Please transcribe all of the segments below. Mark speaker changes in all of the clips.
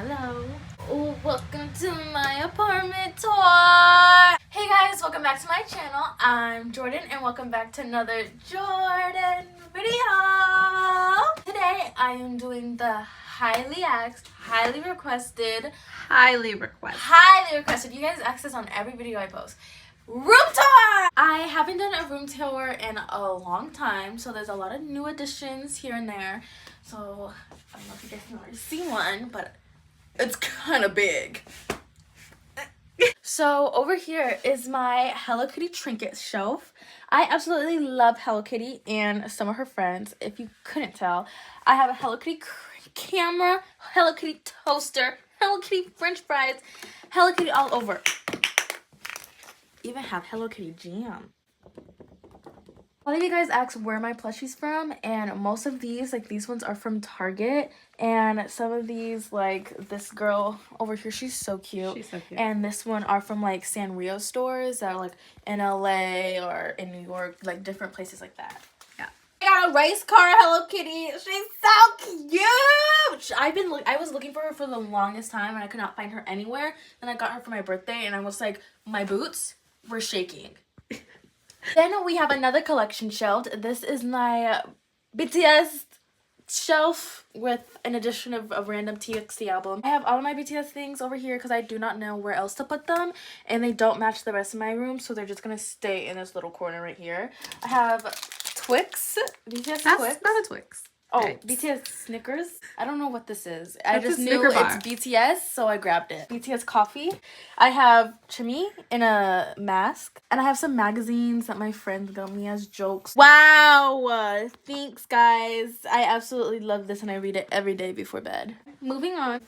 Speaker 1: Hello. Oh, welcome to my apartment tour. Hey guys, welcome back to my channel. I'm Jordan and welcome back to another Jordan video. Today I am doing the highly asked, highly requested. You guys ask this on every video I post. Room tour! I haven't done a room tour in a long time, so there's a lot of new additions here and there. So I don't know if you guys can already see one, but it's kind of big. So over here is my Hello Kitty trinket shelf. I absolutely love Hello Kitty and some of her friends. If you couldn't tell, I have a Hello Kitty camera, Hello Kitty toaster, Hello Kitty french fries, Hello Kitty all over. Even have Hello Kitty jam. A lot of you guys ask where my plushie's from, and most of these, like these ones, are from Target, and some of these, like this girl over here, she's so cute.
Speaker 2: She's so cute.
Speaker 1: And this one are from like Sanrio stores that are like in LA or in New York, like different places like that.
Speaker 2: Yeah.
Speaker 1: I got a race car Hello Kitty. She's so cute. I was looking for her for the longest time, and I could not find her anywhere. Then I got her for my birthday, and I was like, my boots were shaking. Then we have another collection shelved. This is my BTS shelf with an addition of a random TXT album. I have all of my BTS things over here because I do not know where else to put them, and they don't match the rest of my room, so they're just gonna stay in this little corner right here. I have Twix, BTS
Speaker 2: That's
Speaker 1: Twix.
Speaker 2: not a Twix.
Speaker 1: Oh,
Speaker 2: Right.
Speaker 1: BTS Snickers. I don't know what this is. I
Speaker 2: That's
Speaker 1: just
Speaker 2: a
Speaker 1: knew
Speaker 2: Snicker bar.
Speaker 1: it's BTS, so I grabbed it. BTS coffee. I have Chimmy in a mask. And I have some magazines that my friends got me as jokes. Wow! Thanks, guys. I absolutely love this, and I read it every day before bed. Moving on.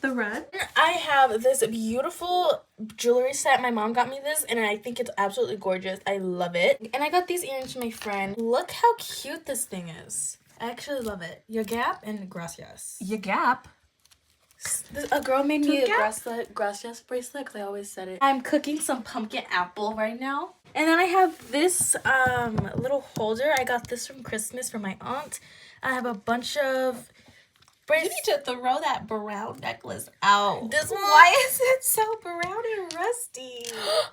Speaker 2: The run.
Speaker 1: I have this beautiful jewelry set. My mom got me this, and I think it's absolutely gorgeous. I love it. And I got these earrings from my friend. Look how cute this thing is. I actually love it. Your Gap and Gracias.
Speaker 2: Your Gap.
Speaker 1: A girl made me a
Speaker 2: Gap?
Speaker 1: Gracias bracelet because I always said it. I'm cooking some pumpkin apple right now. And then I have this little holder. I got this from Christmas from my aunt. I have a bunch of
Speaker 2: You need to throw that brown necklace out.
Speaker 1: This one?
Speaker 2: Why is it so brown and rusty?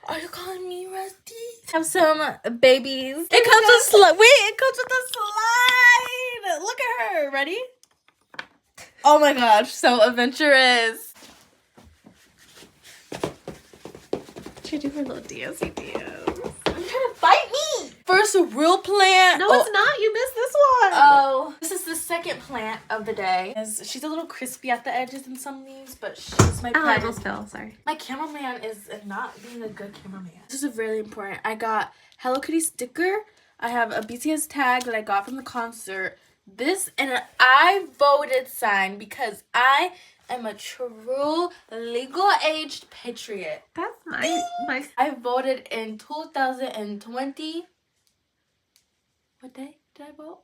Speaker 1: Are you calling me rusty? Have some babies. It comes with slide. Wait, it comes with a slide. Look at her. Ready? Oh my gosh, so adventurous.
Speaker 2: She do her little dancey dance.
Speaker 1: You're trying to fight me. First real plant.
Speaker 2: No, it's not. You missed this one.
Speaker 1: Oh, this is the second plant of the day. She's a little crispy at the edges in some leaves, but she's my
Speaker 2: Oh, I
Speaker 1: plant.
Speaker 2: will spill. Sorry.
Speaker 1: My cameraman is not being a good cameraman. This is really important. I got Hello Kitty sticker. I have a BTS tag that I got from the concert. This and an I voted sign because I am a true legal aged patriot.
Speaker 2: That's my.
Speaker 1: I voted in 2020. What day did I vote?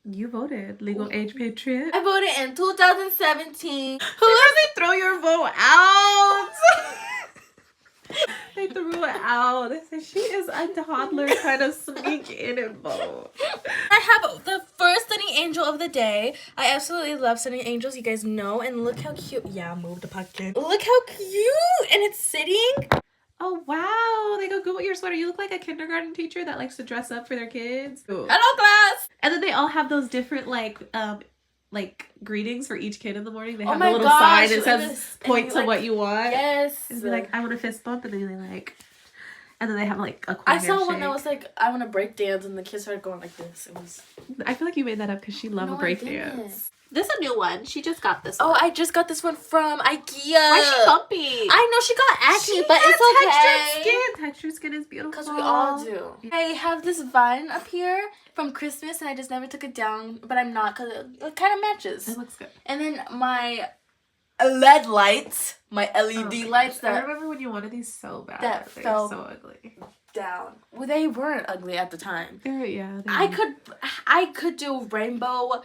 Speaker 2: You voted legal age patriot.
Speaker 1: I voted in 2017.
Speaker 2: Who does they throw your vote out? They threw it out. They said she is a toddler trying to sneak in and vote.
Speaker 1: I have the first Sunny Angel of the day. I absolutely love Sunny Angels, you guys know. And look how cute. Yeah, move the pumpkin. Look how cute. And it's sitting.
Speaker 2: Oh wow, they go Google your sweater. You look like a kindergarten teacher that likes to dress up for their kids.
Speaker 1: Hello, class.
Speaker 2: And then they all have those different like greetings for each kid in the morning. They have
Speaker 1: my
Speaker 2: a little
Speaker 1: gosh,
Speaker 2: sign that says point to what you want.
Speaker 1: Yes.
Speaker 2: And be like, I want a fist bump, and then they like, and then they have like a cool
Speaker 1: I saw
Speaker 2: handshake.
Speaker 1: one that was like, I want to break dance, and the kids started going like this. It was.
Speaker 2: I feel like you made that up because she loved
Speaker 1: No,
Speaker 2: a break
Speaker 1: I didn't.
Speaker 2: dance. This is a new one. She just got this
Speaker 1: Oh,
Speaker 2: one.
Speaker 1: I just got this one from Ikea.
Speaker 2: Why is she bumpy?
Speaker 1: I know she got acne,
Speaker 2: She
Speaker 1: but
Speaker 2: has
Speaker 1: it's okay.
Speaker 2: textured skin. Textured skin is beautiful.
Speaker 1: Because we all do. I have this vine up here from Christmas, and I just never took it down, but I'm not because it kind of matches.
Speaker 2: It looks good.
Speaker 1: And then my LED lights, my LED lights
Speaker 2: I
Speaker 1: that
Speaker 2: remember when you wanted these so bad.
Speaker 1: that
Speaker 2: They
Speaker 1: fell
Speaker 2: were so ugly.
Speaker 1: down. Well, they weren't ugly at the time.
Speaker 2: They were, yeah. They
Speaker 1: I
Speaker 2: were.
Speaker 1: could do rainbow,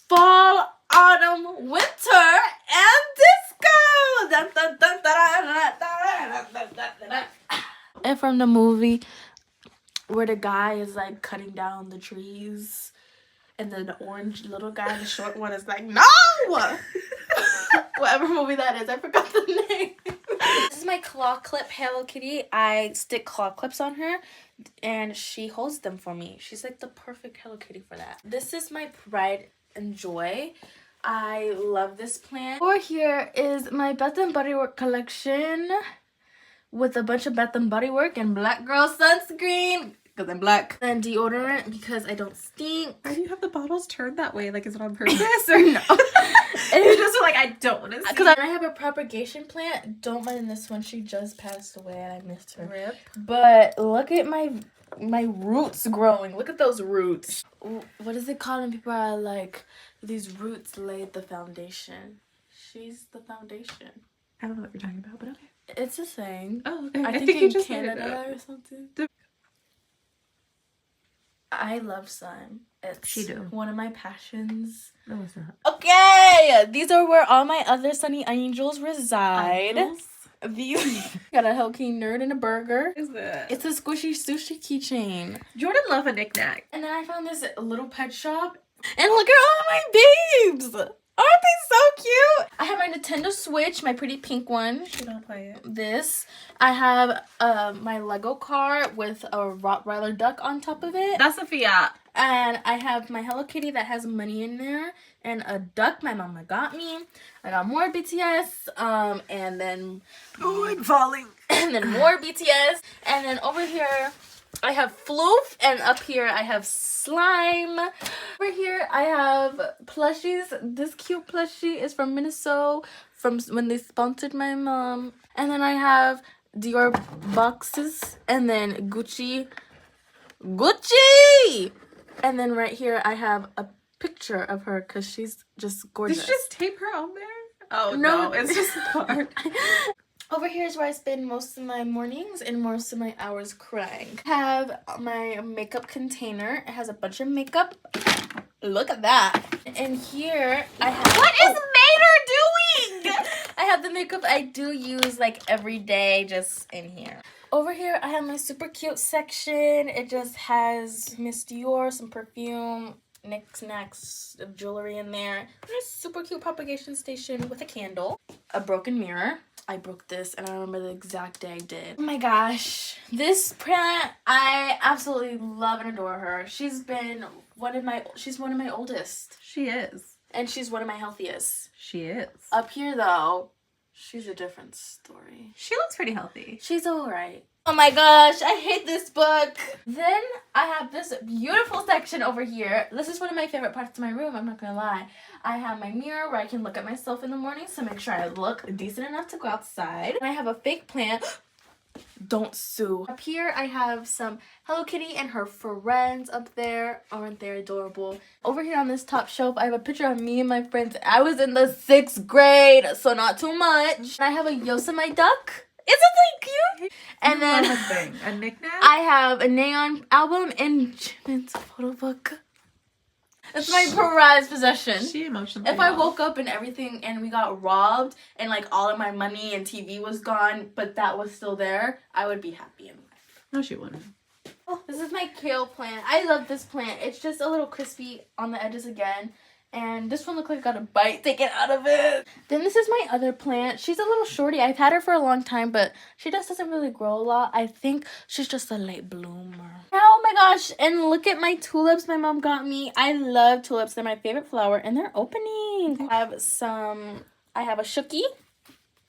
Speaker 1: fall, autumn, winter, and disco. Dun, dun, dun, dun, dun, dun, dun, dun, dun, dun, dun. And from the movie where the guy is like cutting down the trees, and then the orange little guy, the short one, is like, no. Whatever movie that is. I forgot the name. This is my claw clip Hello Kitty. I stick claw clips on her and she holds them for me. She's like the perfect Hello Kitty for that. This is my Pride and Joy. I love this plant. Over here is my Bath and Body Works collection with a bunch of Bath and Body Works and Black Girl sunscreen because I'm black. And deodorant because I don't stink.
Speaker 2: Why do you have the bottles turned that way? Like, is it on purpose or no?
Speaker 1: It's just like I don't want to see.
Speaker 2: Because
Speaker 1: I have a propagation plant. Don't mind this one. She just passed away and I missed her.
Speaker 2: Rip.
Speaker 1: But look at my roots growing. Look at those roots. What is it called when people are like, these roots laid the foundation? She's the foundation.
Speaker 2: I don't know what you're talking about, but okay.
Speaker 1: It's a saying.
Speaker 2: Oh, okay.
Speaker 1: I think
Speaker 2: you
Speaker 1: in
Speaker 2: just
Speaker 1: Canada or something. I love sun. It's
Speaker 2: She do.
Speaker 1: one of my passions.
Speaker 2: No, it's not.
Speaker 1: Okay, these are where all my other sunny angels reside.
Speaker 2: Angels?
Speaker 1: These got a Hello Kitty nerd and a burger.
Speaker 2: What is that?
Speaker 1: It's a squishy sushi keychain.
Speaker 2: Jordan love a knick-knack.
Speaker 1: And then I found this little pet shop. And look at all my babes! Aren't they so cute? I have my Nintendo Switch, my pretty pink one.
Speaker 2: She don't play it.
Speaker 1: This. I have my Lego car with a Rottweiler duck on top of it.
Speaker 2: That's a Fiat.
Speaker 1: And I have my Hello Kitty that has money in there. And a duck my mama got me. I got more BTS. And then...
Speaker 2: Oh, I'm falling.
Speaker 1: And then more BTS. And then over here... I have Floof, and up here I have Slime. Over here I have plushies. This cute plushie is from Minnesota, from when they sponsored my mom. And then I have Dior boxes, and then Gucci. And then right here I have a picture of her because she's just gorgeous.
Speaker 2: Did you just tape her on there? Oh,
Speaker 1: No.
Speaker 2: no, it's just hard.
Speaker 1: Over here is where I spend most of my mornings and most of my hours crying. I have my makeup container. It has a bunch of makeup. Look at that. And here I have...
Speaker 2: What is Mater doing?
Speaker 1: I have the makeup I do use like every day just in here. Over here I have my super cute section. It just has Miss Dior, some perfume, knickknacks, jewelry in there. There's a super cute propagation station with a candle. A broken mirror. I broke this and I remember the exact day I did. Oh my gosh. This plant, I absolutely love and adore her. She's one of my oldest.
Speaker 2: She is.
Speaker 1: And she's one of my healthiest.
Speaker 2: She is.
Speaker 1: Up here though, she's a different story.
Speaker 2: She looks pretty healthy.
Speaker 1: She's alright. Oh my gosh, I hate this book. Then I have this beautiful section over here. This is one of my favorite parts of my room, I'm not gonna lie. I have my mirror where I can look at myself in the morning to make sure I look decent enough to go outside. And I have a fake plant. Don't sue. Up here I have some Hello Kitty and her friends up there. Aren't they adorable? Over here on this top shelf I have a picture of me and my friends. I was in the 6th grade, so not too much. And I have a Yosemite duck. Isn't that cute? And then
Speaker 2: a knick-knack?
Speaker 1: I have a neon album and Jimin's photo book. It's my prized possession.
Speaker 2: She emotionally.
Speaker 1: If I woke up and everything and we got robbed and like all of my money and TV was gone, but that was still there, I would be happy in life.
Speaker 2: No, she wouldn't.
Speaker 1: Oh, this is my kale plant. I love this plant. It's just a little crispy on the edges again. And this one looks like it got a bite taken out of it. Then this is my other plant. She's a little shorty. I've had her for a long time, but she just doesn't really grow a lot. I think she's just a late bloomer. Oh my gosh. And look at my tulips my mom got me. I love tulips. They're my favorite flower. And they're opening. I have a Shooky.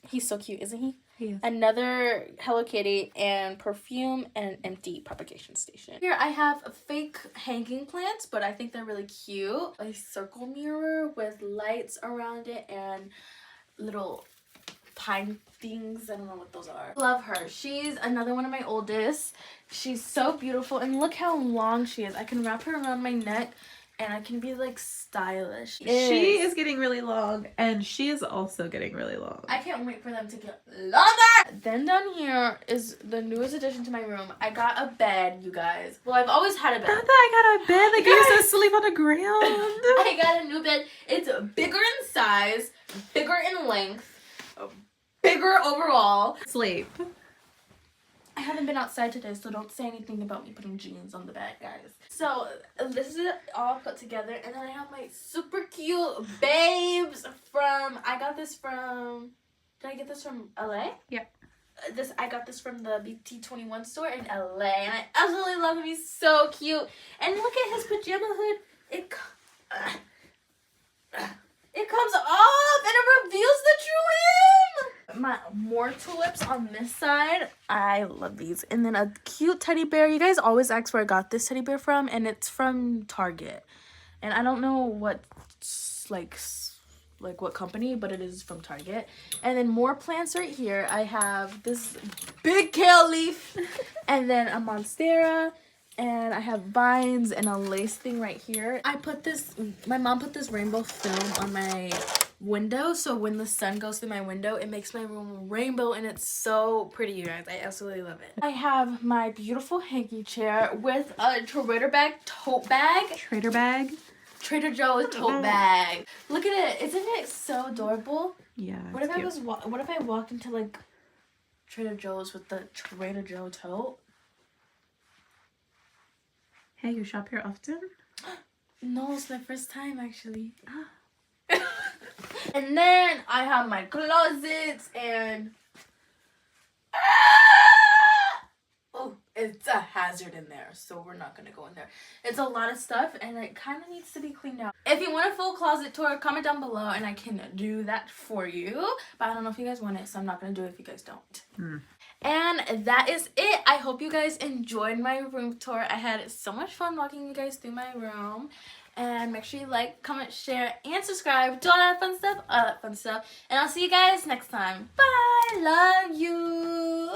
Speaker 1: He's so cute, isn't he?
Speaker 2: Yes.
Speaker 1: Another Hello Kitty and perfume and an empty propagation station. Here I have fake hanging plants, but I think they're really cute. A circle mirror with lights around it and little pine things. I don't know what those are. Love her. She's another one of my oldest. She's so beautiful and look how long she is. I can wrap her around my neck and I can be like stylish.
Speaker 2: She is getting really long and she is also getting really long.
Speaker 1: I can't wait for them to get longer. Then down here is the newest addition to my room. I got a bed, you guys. Well, I've always had a bed.
Speaker 2: I thought I got a bed. Like you used to sleep on the ground.
Speaker 1: I got a new bed. It's bigger in size, bigger in length, bigger overall.
Speaker 2: Sleep.
Speaker 1: I haven't been outside today, so don't say anything about me putting jeans on the bed, guys. So, this is it all put together, and then I have my super cute babes I got got this from, did I get this from LA?
Speaker 2: Yep.
Speaker 1: I got this from the BT21 store in LA, and I absolutely love him. He's so cute. And look at his pajama hood. It comes off and it reveals the true him. More tulips on this side. I love these. And then a cute teddy bear. You guys always ask where I got this teddy bear from, and it's from Target. And I don't know what what company, but it is from Target. And then more plants right here. I have this big kale leaf and then a monstera, and I have vines and a lace thing right here. My mom put this rainbow film on my window, so when the sun goes through my window, it makes my room rainbow, and it's so pretty, you guys. I absolutely love it. I have my beautiful hanky chair with a Trader bag tote bag.
Speaker 2: Trader bag?
Speaker 1: Trader Joe's tote bag. Look at it. Isn't it so adorable?
Speaker 2: Yeah.
Speaker 1: What if I walked into like Trader Joe's with the Trader Joe tote?
Speaker 2: Hey, you shop here often?
Speaker 1: No, it's my first time actually. And then I have my closets and oh, it's a hazard in there, so we're not gonna go in there. It's a lot of stuff and it kind of needs to be cleaned out. If you want a full closet tour, comment down below and I can do that for you. But I don't know if you guys want it, so I'm not gonna do it if you guys don't. And that is it. I hope you guys enjoyed my room tour. I had so much fun walking you guys through my room. And make sure you like, comment, share, and subscribe. Do all that fun stuff. And I'll see you guys next time. Bye. Love you.